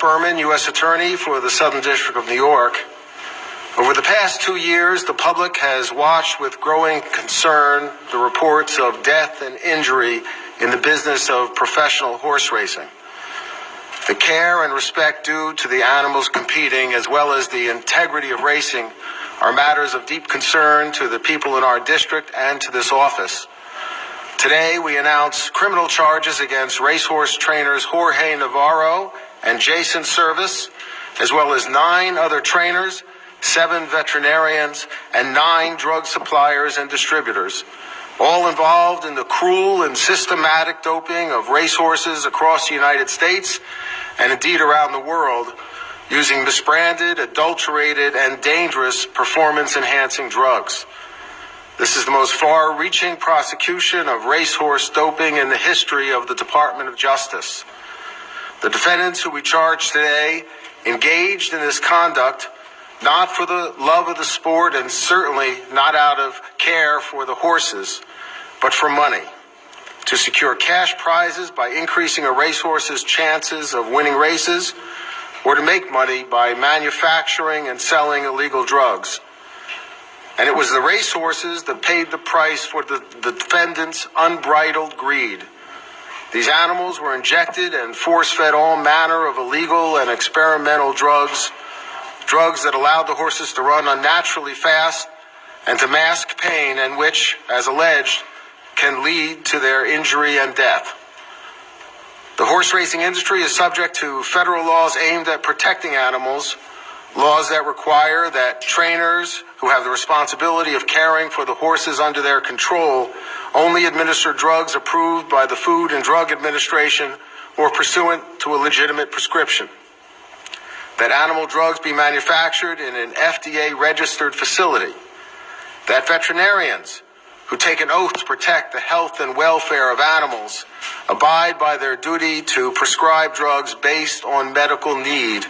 Berman, U.S. Attorney for the Southern District of New York. Over the past 2 years, the public has watched with growing concern the reports of death and injury in the business of professional horse racing. The care and respect due to the animals competing, as well as the integrity of racing, are matters of deep concern to the people in our district and to this office. Today, we announce criminal charges against racehorse trainers Jorge Navarro and Jason Servis, as well as 9 other trainers, 7 veterinarians, and 9 drug suppliers and distributors, all involved in the cruel and systematic doping of racehorses across the United States and indeed around the world, using misbranded, adulterated, and dangerous performance-enhancing drugs. This is the most far-reaching prosecution of racehorse doping in the history of the Department of Justice. The defendants who we charge today engaged in this conduct not for the love of the sport and certainly not out of care for the horses, but for money, to secure cash prizes by increasing a racehorse's chances of winning races, or to make money by manufacturing and selling illegal drugs. And it was the racehorses that paid the price for the defendants' unbridled greed. These animals were injected and force-fed all manner of illegal and experimental drugs that allowed the horses to run unnaturally fast and to mask pain, and which, as alleged, can lead to their injury and death. The horse racing industry is subject to federal laws aimed at protecting animals, laws that require that trainers who have the responsibility of caring for the horses under their control only administer drugs approved by the Food and Drug Administration or pursuant to a legitimate prescription. That animal drugs be manufactured in an FDA-registered facility. That veterinarians who take an oath to protect the health and welfare of animals abide by their duty to prescribe drugs based on medical need,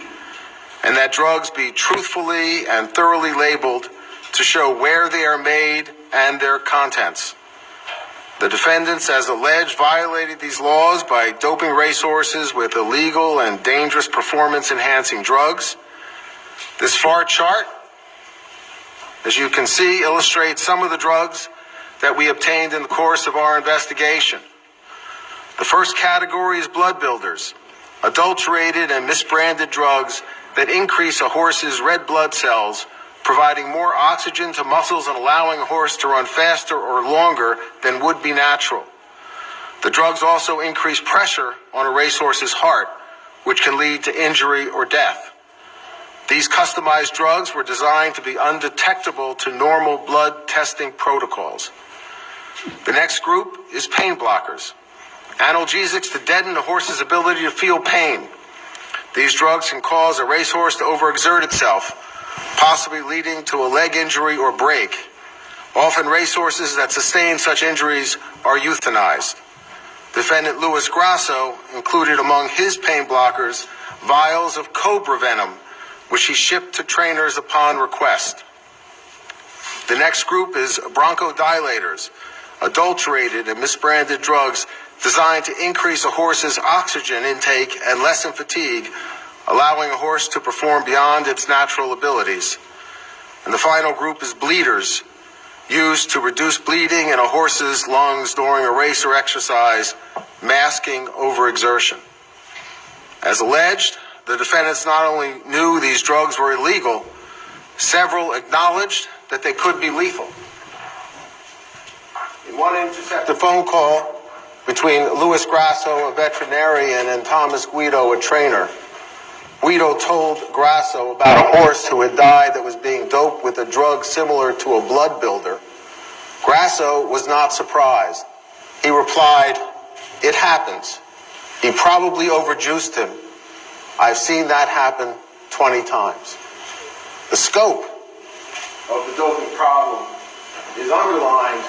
and that drugs be truthfully and thoroughly labeled to show where they are made and their contents. The defendants, as alleged, violated these laws by doping racehorses with illegal and dangerous performance-enhancing drugs. This far chart, as you can see, illustrates some of the drugs that we obtained in the course of our investigation. The first category is blood builders, adulterated and misbranded drugs that increase a horse's red blood cells, providing more oxygen to muscles and allowing a horse to run faster or longer than would be natural. The drugs also increase pressure on a racehorse's heart, which can lead to injury or death. These customized drugs were designed to be undetectable to normal blood testing protocols. The next group is pain blockers, analgesics to deaden a horse's ability to feel pain. These drugs can cause a racehorse to overexert itself, possibly leading to a leg injury or break. Often racehorses that sustain such injuries are euthanized. Defendant Luis Grasso included among his pain blockers vials of cobra venom, which he shipped to trainers upon request. The next group is bronchodilators, adulterated and misbranded drugs designed to increase a horse's oxygen intake and lessen fatigue, allowing a horse to perform beyond its natural abilities. And the final group is bleeders, used to reduce bleeding in a horse's lungs during a race or exercise, masking overexertion. As alleged, the defendants not only knew these drugs were illegal, several acknowledged that they could be lethal. In one intercepted phone call between Luis Grasso, a veterinarian, and Thomas Guido, a trainer, Guido told Grasso about a horse who had died that was being doped with a drug similar to a blood builder. Grasso was not surprised. He replied, "It happens. He probably overjuiced him. I've seen that happen 20 times." The scope of the doping problem is underlined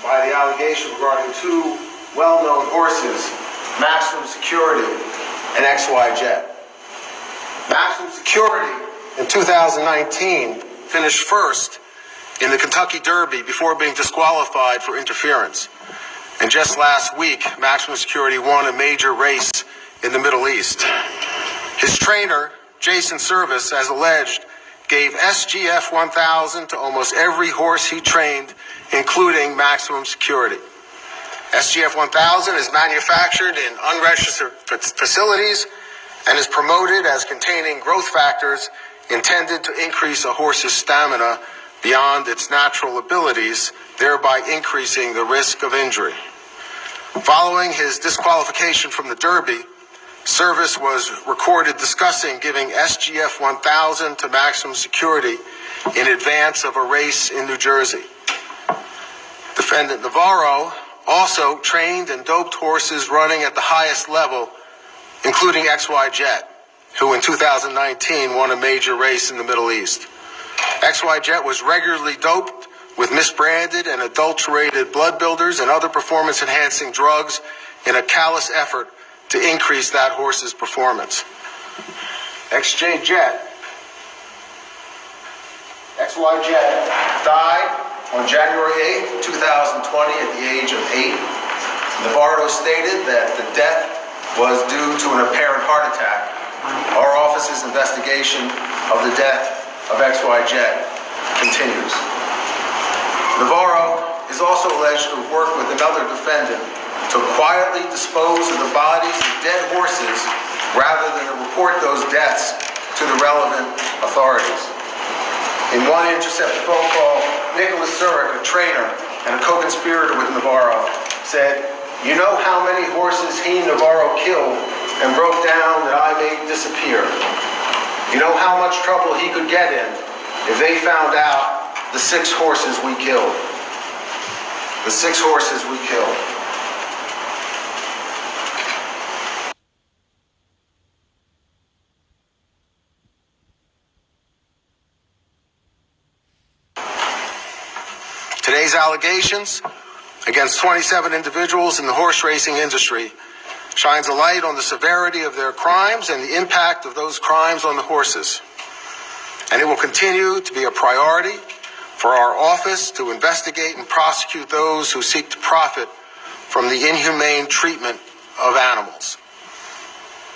by the allegation regarding 2 well-known horses, Maximum Security and XY Jet. Maximum Security in 2019 finished first in the Kentucky Derby before being disqualified for interference. And just last week, Maximum Security won a major race in the Middle East. His trainer, Jason Servis, as alleged, gave SGF 1000 to almost every horse he trained, including maximum security. SGF 1000 is manufactured in unregistered facilities and is promoted as containing growth factors intended to increase a horse's stamina beyond its natural abilities, thereby increasing the risk of injury. Following his disqualification from the Derby, Servis was recorded discussing giving SGF 1000 to maximum security in advance of a race in New Jersey. Defendant Navarro also trained and doped horses running at the highest level, including XY Jet, who in 2019 won a major race in the Middle East. XY Jet was regularly doped with misbranded and adulterated blood builders and other performance-enhancing drugs in a callous effort to increase that horse's performance. XY Jet died on January 8, 2020 at the age of 8. Navarro stated that the death was due to an apparent heart attack. Our office's investigation of the death of XY Jet continues. Navarro is also alleged to have worked with another defendant to quietly dispose of the bodies of dead horses rather than to report those deaths to the relevant authorities. In one intercepted phone call, Nicholas Zurich, a trainer and a co-conspirator with Navarro, said, "You know how many horses Navarro killed and broke down that I made disappear. You know how much trouble he could get in if they found out the 6 horses we killed. The 6 horses we killed." Today's allegations against 27 individuals in the horse racing industry shines a light on the severity of their crimes and the impact of those crimes on the horses. And it will continue to be a priority for our office to investigate and prosecute those who seek to profit from the inhumane treatment of animals.